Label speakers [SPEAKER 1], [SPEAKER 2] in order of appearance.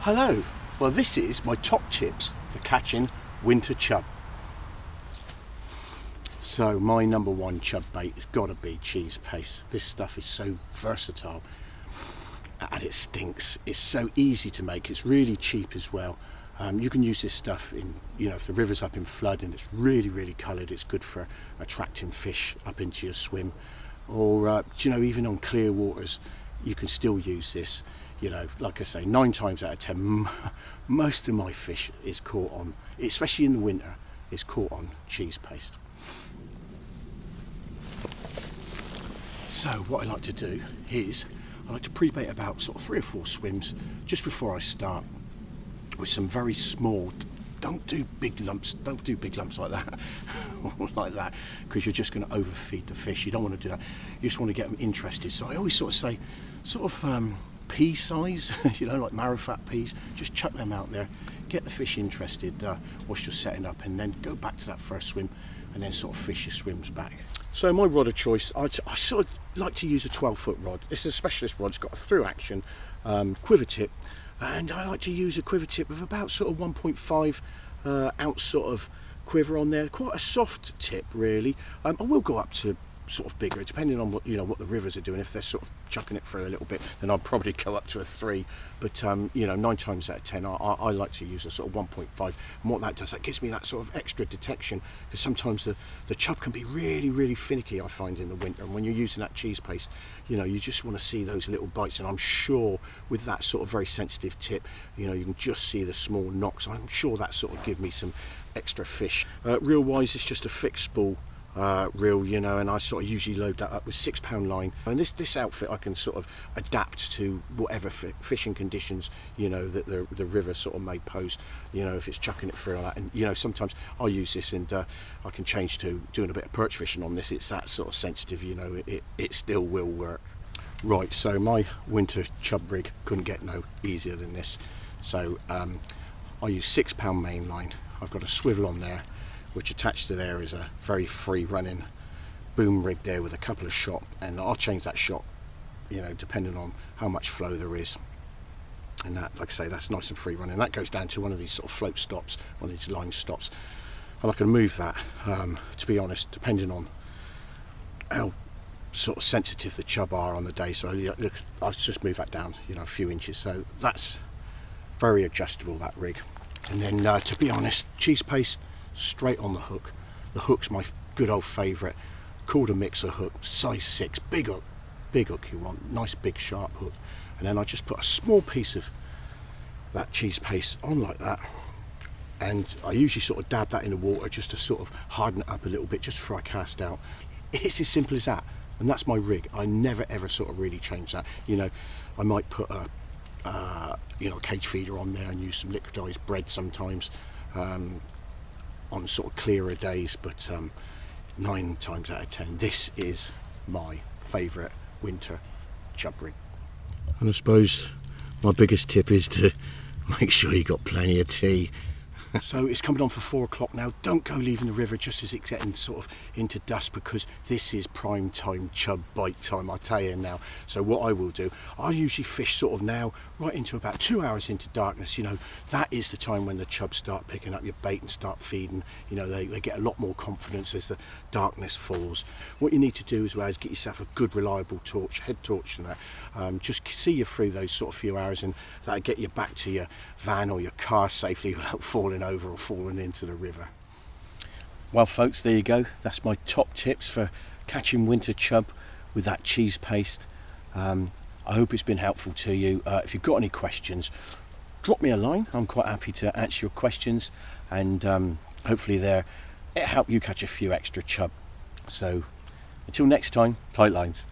[SPEAKER 1] Hello, well this is my top tips for catching winter chub. So my number one chub bait has got to be cheese paste. This stuff is so versatile and it stinks. It's so easy to make, it's really cheap as well. You can use this stuff in, if the river's up in flood and it's really coloured, it's good for attracting fish up into your swim. Or, even on clear waters, you can still use this. Like I say, 9 times out of 10, most of my fish is caught on, especially in the winter, is caught on cheese paste. So what I like to do is, I like to pre-bait about sort of 3 or 4 swims just before I start with some very small, don't do big lumps like that, because you're just going to overfeed the fish. You don't want to do that. You just want to get them interested. So I always sort of say, pea size, like marrowfat peas, just chuck them out there, get the fish interested whilst you're setting up, and then go back to that first swim and then sort of fish your swims back. So my rod of choice, I sort of like to use a 12-foot rod. It's a specialist rod, it's got a through action quiver tip, and I like to use a quiver tip with about sort of 1.5 ounce sort of quiver on there, quite a soft tip really. I will go up to sort of bigger, depending on what the rivers are doing. If they're sort of chucking it through a little bit, then I'll probably go up to a 3. But 9 times out of 10, I like to use a sort of 1.5. And what that does, that gives me that sort of extra detection, because sometimes the chub can be really finicky, I find, in the winter. And when you're using that cheese paste, you just want to see those little bites. And I'm sure with that sort of very sensitive tip, you can just see the small knocks. I'm sure that sort of give me some extra fish. Reel wise, it's just a fixed spool reel, and I sort of usually load that up with 6-pound line. And this outfit I can sort of adapt to whatever fishing conditions that the river sort of may pose. If it's chucking it through like that, and sometimes I'll use this and I can change to doing a bit of perch fishing on this. It's that sort of sensitive, it still will work. Right, so my winter chub rig couldn't get no easier than this. So I use 6-pound main line. I've got a swivel on there, which attached to there is a very free running boom rig there with a couple of shot, and I'll change that shot depending on how much flow there is. And that, like I say, that's nice and free running. That goes down to one of these sort of float stops, one of these line stops, and I can move that to be honest, depending on how sort of sensitive the chub are on the day. So I'll just move that down a few inches. So that's very adjustable, that rig. And then to be honest, cheese paste straight on the hook. The hook's my good old favourite, called a mixer hook, size 6, big hook you want, nice big sharp hook. And then I just put a small piece of that cheese paste on like that, and I usually sort of dab that in the water just to sort of harden it up a little bit just before I cast out. It's as simple as that, and that's my rig. I never ever sort of really change that. I might put a cage feeder on there and use some liquidized bread sometimes on sort of clearer days, but 9 times out of 10, this is my favourite winter chub rig. And I suppose my biggest tip is to make sure you got plenty of tea. So it's coming on for 4 o'clock now. Don't go leaving the river just as it's getting sort of into dusk, because this is prime time chub bite time, I tell you now. So what I will do, I usually fish sort of now right into about 2 hours into darkness. That is the time when the chubs start picking up your bait and start feeding. They get a lot more confidence as the darkness falls. What you need to do as well is get yourself a good reliable torch, head torch, and that just see you through those sort of few hours, and that'll get you back to your van or your car safely without falling over or falling into the river. Well folks, there you go. That's my top tips for catching winter chub with that cheese paste. I hope it's been helpful to you. If you've got any questions, drop me a line. I'm quite happy to answer your questions, and hopefully it'll help you catch a few extra chub. So until next time, tight lines.